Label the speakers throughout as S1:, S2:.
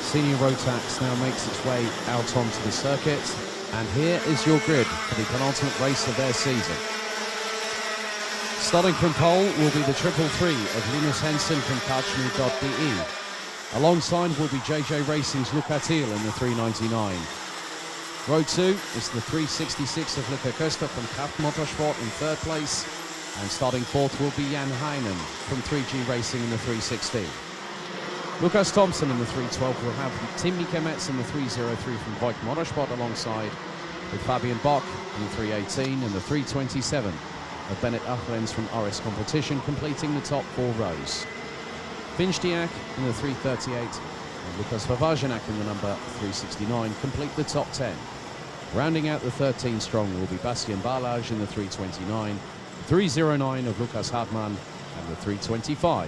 S1: Senior Rotax now makes its way out onto the circuit, and here is your grid for the penultimate race of their season. Starting from pole will be the 333 of Linus Hensen from Kachmi.de. Alongside will be JJ Racing's Luca Thiel in the 399. Row 2 is the 366 of Luca Köster from Kraft Motorsport in third place, and starting fourth will be Jan Heinen from 3G Racing in the 316. Lukas Thompson in the 312 will have Tim Mikemetz in the 303 from Voigt Motorsport, alongside with Fabian Bock in the 318 and the 327 of Bennett Achrens from RS Competition, completing the top four rows. Finchdiak in the 338 and Lukas Vavajanak in the number 369 complete the top 10. Rounding out the 13 strong will be Bastien Barlage in the 329, 309 of Lukas Hartmann and the 325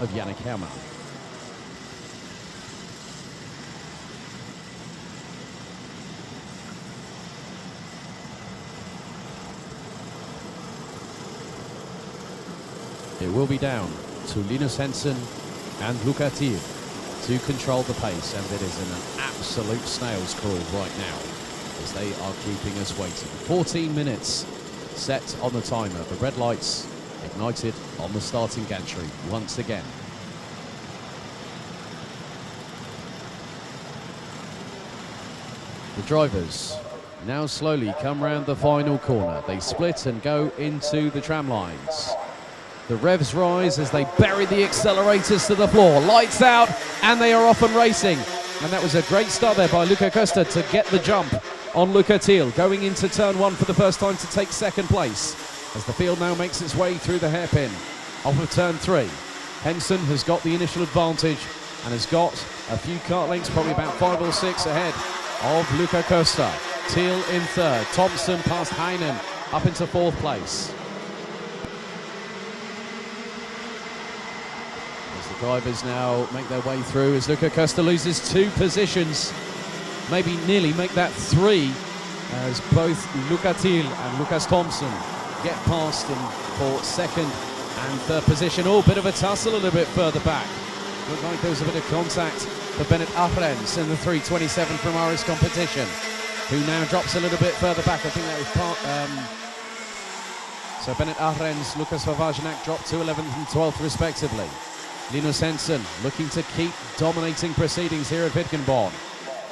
S1: of Yannick Herrmann. It will be down to Linus Hensen and Luca Thiel to control the pace, and it is in an absolute snail's crawl right now as they are keeping us waiting. 14 minutes set on the timer. The red lights ignited on the starting gantry once again. The drivers now slowly come round the final corner. They split and go into the tram lines. The revs rise as they bury the accelerators to the floor. Lights out, and they are off and racing. And that was a great start there by Luca Köster to get the jump on Luca Thiel, going into turn one for the first time to take second place, as the field now makes its way through the hairpin off of turn three. Hensen has got the initial advantage and has got a few kart lengths, probably about 5 or 6 ahead of Luca Köster. Thiel in third, Thompson past Heinen up into fourth place. Drivers now make their way through as Luca Köster loses 2 positions, maybe nearly make that 3, as both Luca Thiel and Lukas Thompson get past him for second and third position. Oh, bit of a tussle a little bit further back. Looked like there was a bit of contact for Bennett Achrens in the 327 from RS Competition, who now drops a little bit further back. I think that was part... so Bennett Achrens, Lukas Vavajanak dropped to 11th and 12th respectively. Linus Hensen looking to keep dominating proceedings here at Wittgenborn,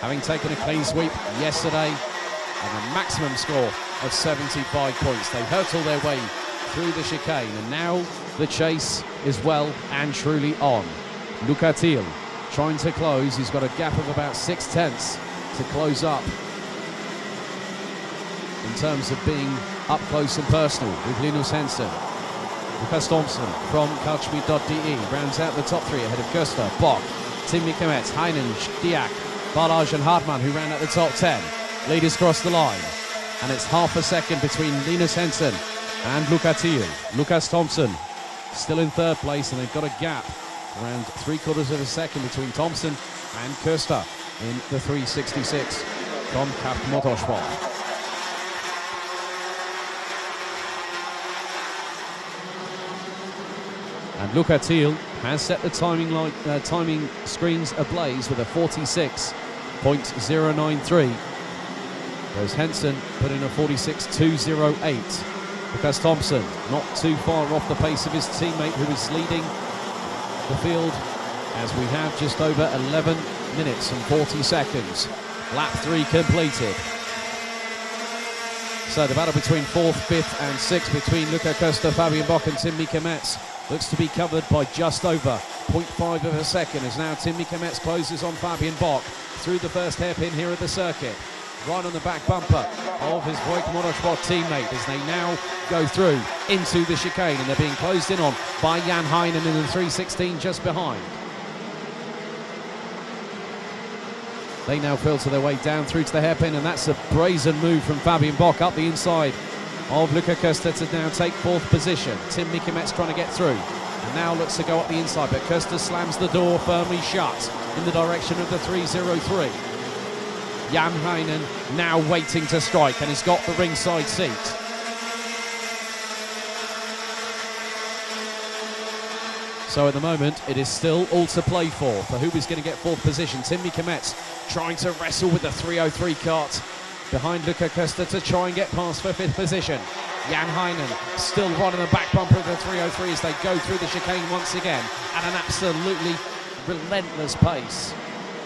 S1: having taken a clean sweep yesterday and a maximum score of 75 points. They hurtle their way through the chicane, and now the chase is well and truly on. Luca Thiel trying to close. He's got a gap of about 6/10 to close up in terms of being up close and personal with Linus Hensen. Lukas Thompson from Kachmi.de rounds out the top 3 ahead of Köster, Bock, Tim Mikemetz, Heinen, Diak, Barlage and Hartmann, who round out the top 10. Leaders cross the line, and it's half a second between Linus Hensen and Luca Thiel. Lukas Thompson still in third place, and they've got a gap around 3/4 of a second between Thompson and Köster in the 366 from Kraft Motorsport. And Luca Thiel has set the timing screens ablaze with a 46.093. Whereas Hensen put in a 46.208. Lukas Thompson not too far off the pace of his teammate, who is leading the field, as we have just over 11 minutes and 40 seconds. Lap 3 completed. So the battle between 4th, 5th and 6th between Luca Köster, Fabian Bock and Tim Mikemetz looks to be covered by just over 0.5 of a second, as now Tim Mikemetz closes on Fabian Bock through the first hairpin here at the circuit, right on the back bumper of his Voigt Motorsport teammate, as they now go through into the chicane, and they're being closed in on by Jan Heinen in the 316 just behind. They now filter their way down through to the hairpin, and that's a brazen move from Fabian Bock up the inside of Luca Köster to now take 4th position. Tim Mikemetz trying to get through, and now looks to go up the inside, but Köster slams the door firmly shut in the direction of the 303. Jan Heinen now waiting to strike, and has got the ringside seat. So at the moment, it is still all to play for who is going to get fourth position. Timmy Kometz trying to wrestle with the 303 cart behind Luca Costa to try and get past for fifth position. Jan Heinen still right on the back bumper of the 303 as they go through the chicane once again at an absolutely relentless pace.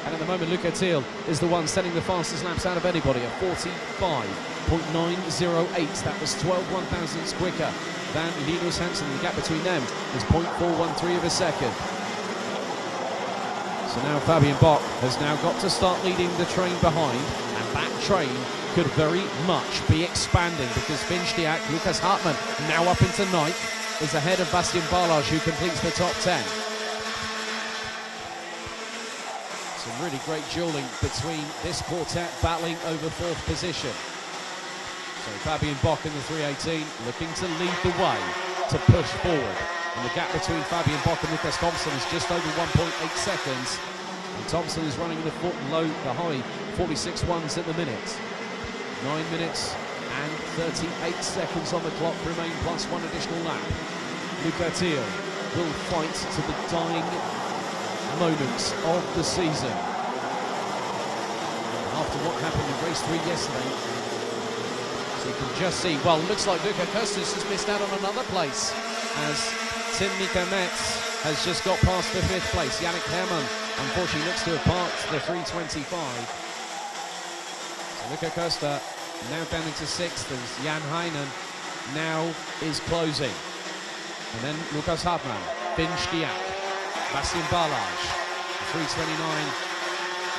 S1: And at the moment, Luca Thiel is the one setting the fastest laps out of anybody at 45.908. That was 12 1,000ths quicker than Linus Hansen. The gap between them is 0.413 of a second. So now Fabian Bock has now got to start leading the train behind, and that train could very much be expanding because Finchdiak, Lucas Hartmann, now up into ninth, is ahead of Bastian Barlage, who completes the top 10. Some really great dueling between this quartet battling over fourth position. So Fabian Bock in the 318 looking to lead the way to push forward. And the gap between Fabian Bock and Lucas Thompson is just over 1.8 seconds. And Thompson is running the high 46 ones at the minute. 9 minutes and 38 seconds on the clock remain, plus one additional lap. Luca Thiel will fight to the dying moments of the season. After what happened in race 3 yesterday, so you can just see, well, looks like Luca Costas has missed out on another place as Timmy Kometz has just got past for fifth place. Yannick Herrmann unfortunately looks to have parked the 325. So Luca Costa now down into sixth as Jan Heinen now is closing. And then Lucas Hartmann, Finchdiak, Bastian Barlage, 329,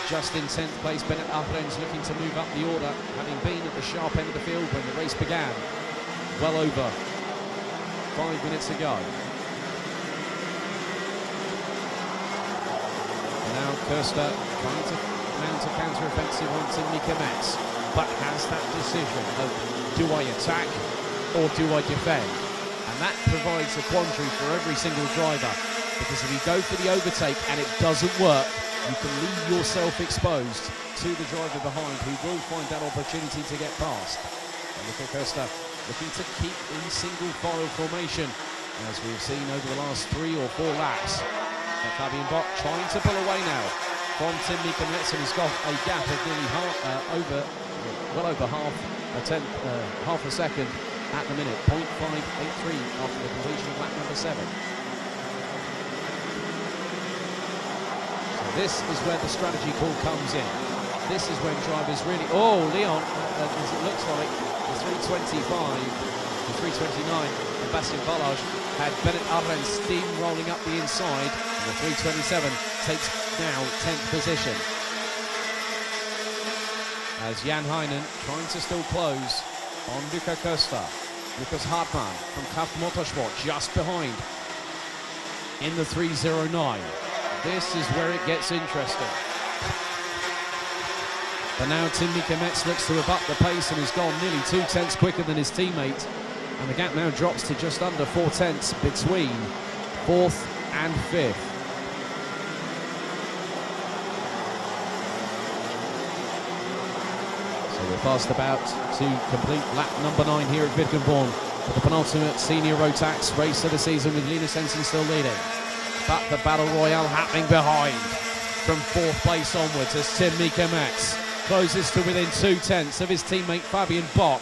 S1: just in 10th place. Bennett Arends looking to move up the order, having been at the sharp end of the field when the race began, well over 5 minutes ago. And now Costa trying to mount a counter-offensive on Timmy Kometz, but has that decision of, do I attack or do I defend? And that provides a quandary for every single driver, because if you go for the overtake and it doesn't work, you can leave yourself exposed to the driver behind, who will find that opportunity to get past. And Luca Costa looking to keep in single file formation, as we've seen over the last 3 or 4 laps. And Fabian Bock trying to pull away now from Timmy Kometz, and he's got a gap of nearly well over half a second at the minute, 0.583 after the completion of lap number 7. So this is where the strategy call comes in. This is when drivers really, Leon, as it looks like, the 325, the 329, and Bastian Barlage had Bennett Arends steam rolling up the inside, and the 327 takes now 10th position. As Jan Heinen trying to still close on Luca Costa. Lucas Hartmann from Kraft Motorsport just behind in the 309. This is where it gets interesting. But now Timmy Kometz looks to have upped the pace and has gone nearly 2 tenths quicker than his teammate. And the gap now drops to just under 4 tenths between 4th and 5th. We're fast about to complete lap number 9 here at Wittgenborn for the penultimate senior Rotax race of the season, with Linus Hansen still leading. But the battle royale happening behind from 4th place onwards as Timmy Kometz closes to within 2 tenths of his teammate Fabian Bock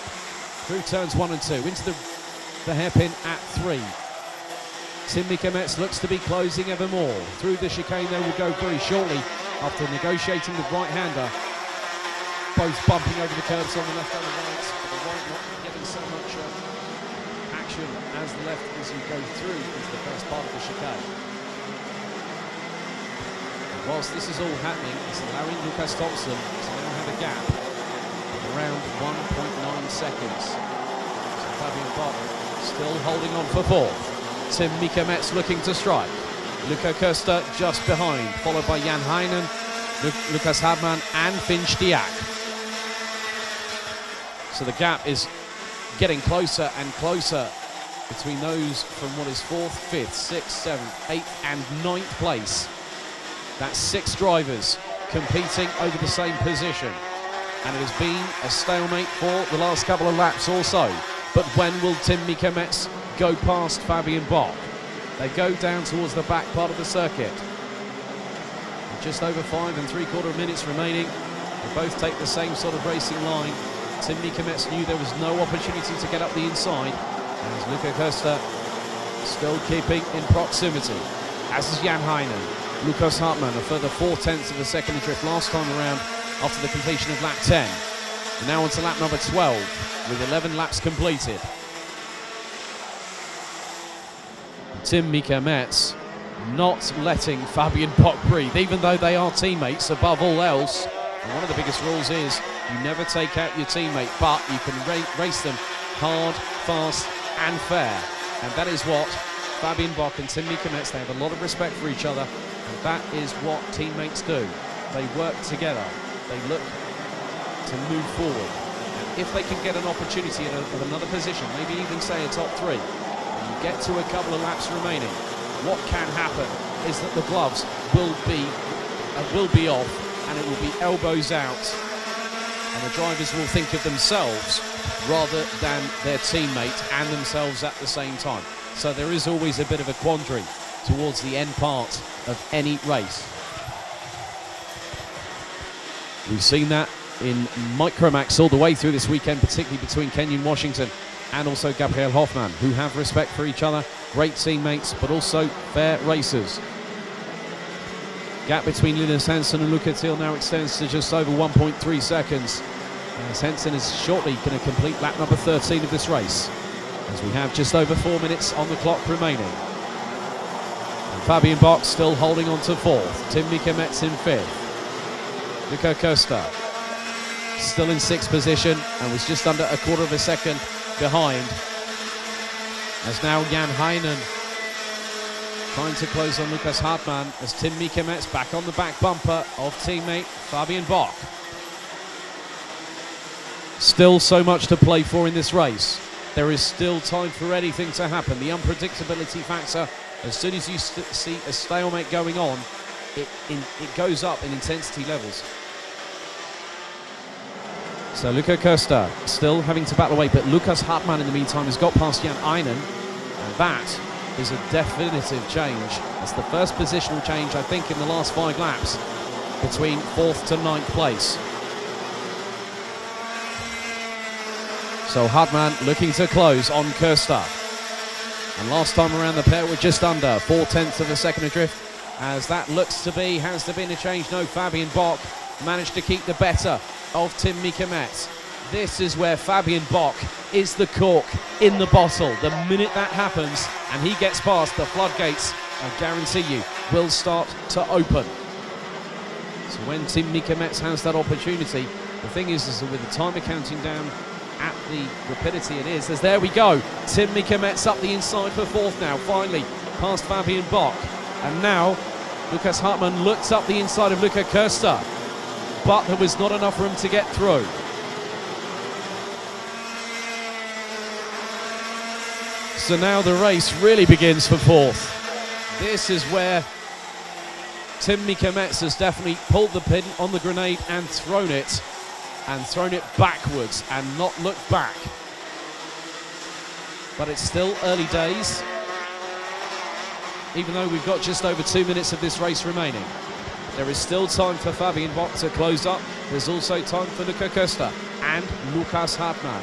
S1: through turns 1 and 2 into the hairpin at 3. Timmy Kometz looks to be closing ever more. Through the chicane they will go very shortly after negotiating with right-hander. Both bumping over the curbs on the left and the right, but the right not getting so much action as the left as you go through into the first part of the chicane. And whilst this is all happening, it's allowing Lucas Thompson to now have a gap of around 1.9 seconds. So Fabian Bock still holding on for 4th. Timmy Kometz looking to strike. Luca Costa just behind, followed by Jan Heinen, Lucas Hartmann and Finchdiak. So the gap is getting closer and closer between those from what is 4th, 5th, 6th, 7th, 8th and 9th place. That's 6 drivers competing over the same position. And it has been a stalemate for the last couple of laps or so. But when will Timmy Kometz go past Fabian Bock? They go down towards the back part of the circuit. With just over 5 3/4 minutes remaining. They both take the same sort of racing line. Tim Mikametz knew there was no opportunity to get up the inside. As Luca Costa still keeping in proximity, as is Jan Heinen. Lukas Hartmann a further 4/10 of a second adrift last time around after the completion of lap 10. And now on to lap number 12 with 11 laps completed. Tim Mikametz not letting Fabian Bock breathe, even though they are teammates above all else. And one of the biggest rules is you never take out your teammate, but you can race them hard, fast and fair. And that is what Fabian Bock and Tim Mikametz, they have a lot of respect for each other, and that is what teammates do. They work together, they look to move forward. And if they can get an opportunity of another position, maybe even say a top 3, and you get to a couple of laps remaining, what can happen is that the gloves will be off, and it will be elbows out, and the drivers will think of themselves rather than their teammate and themselves at the same time. So there is always a bit of a quandary towards the end part of any race. We've seen that in Micromax all the way through this weekend, particularly between Kenyon Washington and also Gabriel Hoffmann, who have respect for each other, great teammates, but also fair racers. Gap between Linus Hansen and Luca Thiel now extends to just over 1.3 seconds. As Hansen is shortly going to complete lap number 13 of this race, as we have just over 4 minutes on the clock remaining. And Fabian Bock still holding on to 4th. Tim Mikametz in 5th. Luca Costa still in 6th position and was just under a quarter of a second behind. As now Jan Heinen trying to close on Lukas Hartmann, as Tim Mikametz back on the back bumper of teammate Fabian Bock. Still so much to play for in this race. There is still time for anything to happen. The unpredictability factor, as soon as you see a stalemate going on, it goes up in intensity levels. So Luca Costa still having to battle away, but Lukas Hartmann in the meantime has got past Jan Heinen, and that is a definitive change. It's the first positional change, I think, in the last 5 laps between 4th to 9th place. So Hartmann looking to close on Costa. And last time around the pair were just under 4/10 of a second adrift. As that looks to be, has there been a change? No, Fabian Bock managed to keep the better of Tim Mikametz. This is where Fabian Bock is the cork in the bottle. The minute that happens and he gets past, the floodgates, I guarantee you, will start to open. So when Tim Mikametz has that opportunity, the thing is that with the timer counting down at the rapidity it is, as there we go, Tim Mikametz up the inside for 4th now, finally past Fabian Bock. And now Lukas Hartmann looks up the inside of Luca Costa, but there was not enough room to get through. So now the race really begins for 4th. This is where Tim Mikametz has definitely pulled the pin on the grenade and thrown it backwards and not looked back. But it's still early days, even though we've got just over 2 minutes of this race remaining. There is still time for Fabian Bock to close up. There's also time for Luca Costa and Lukas Hartmann.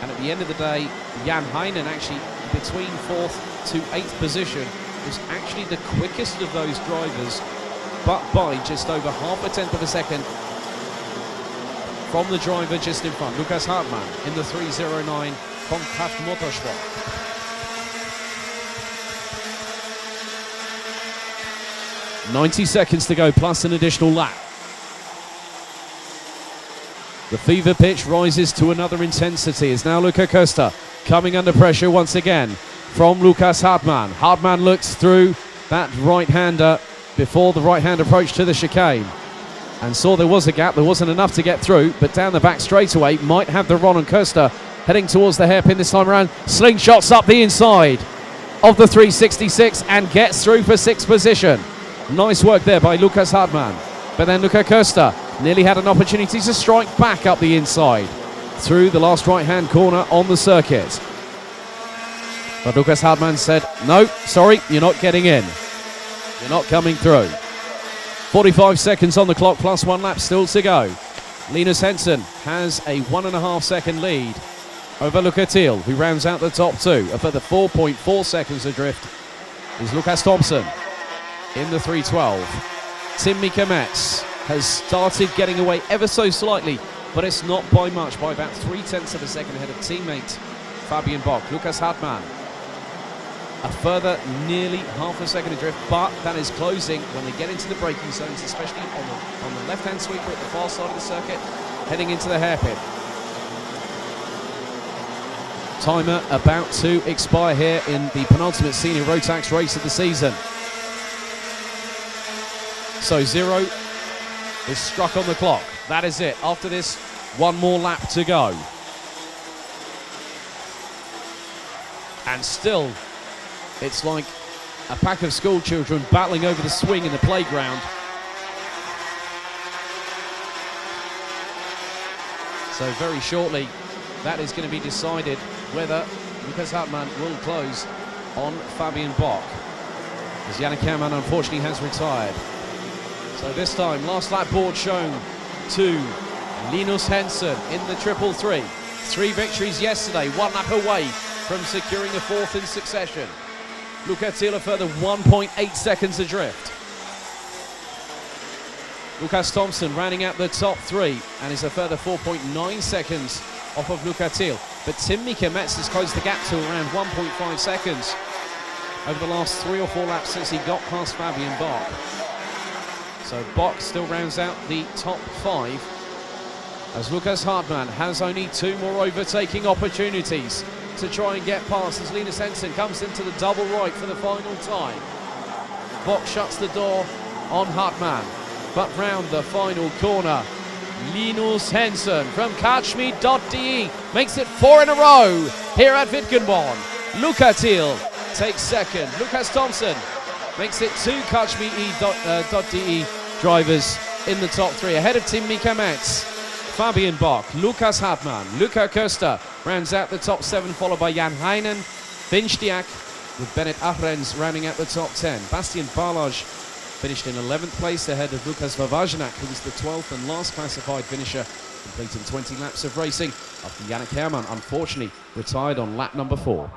S1: And at the end of the day, Jan Heinen, actually between 4th to 8th position, was actually the quickest of those drivers, but by just over 0.5 of a second from the driver just in front, Lukas Hartmann, in the 309 from Kraft Motorsport. "90 seconds to go, plus an additional lap. The fever pitch rises to another intensity. It's now Luca Costa coming under pressure once again from Lukas Hartmann. Hartmann looks through that right-hander before the right-hand approach to the chicane and saw there was a gap. There wasn't enough to get through, but down the back straightaway might have the run on Costa heading towards the hairpin this time around. Slingshots up the inside of the 366 and gets through for 6th position. Nice work there by Lukas Hartmann. But then Luca Costa nearly had an opportunity to strike back up the inside through the last right-hand corner on the circuit. But Lukas Hartmann said, no, sorry, you're not getting in. You're not coming through. 45 seconds on the clock, plus 1 lap still to go. Linus Henson has a 1.5 second lead over Luca Thiel, who rounds out the top 2. A further 4.4 seconds adrift is Lukas Thompson in the 312. Tim Mika-Metz has started getting away ever so slightly, but it's not by much, by about 0.3 of a second ahead of teammate Fabian Bock. Lukas Hartmann, a further nearly half a second adrift, but that is closing when they get into the braking zones, especially on the left-hand sweeper at the far side of the circuit, heading into the hairpin. Timer about to expire here in the penultimate senior Rotax race of the season. So 0 is struck on the clock. That is it. After this, 1 more lap to go. And still, it's like a pack of school children battling over the swing in the playground. So very shortly, that is going to be decided whether Lukas Hartmann will close on Fabian Bock, as Yannick Herrmann unfortunately has retired. So this time, last lap board shown to Linus Henson in the 333. 3 victories yesterday, 1 lap away from securing a 4th in succession. Luca Thiel a further 1.8 seconds adrift. Lukas Thompson rounding out the top 3 and is a further 4.9 seconds off of Luca Thiel. But Tim Mika-Metz has closed the gap to around 1.5 seconds over the last 3 or 4 laps since he got past Fabian Bock. So Bock still rounds out the top 5, as Lukas Hartmann has only 2 more overtaking opportunities to try and get past, as Linus Henson comes into the double right for the final time. Bock shuts the door on Hartmann, but round the final corner, Linus Henson from catchme.de makes it 4 in a row here at Wittgenborn. Luca Thiel takes 2nd. Lukas Thompson makes it 2 catchme.de drivers in the top 3, ahead of Tim Mika-Metz, Fabian Bock, Lukas Hartmann. Luca Köster rounds out the top 7, followed by Jan Heinen, Finstiak, with Bennett Ahrens rounding out the top 10. Bastian Barlage finished in 11th place ahead of Lukas Vavajnak, who was the 12th and last classified finisher, completing 20 laps of racing after Yannick Herrmann unfortunately retired on lap number 4.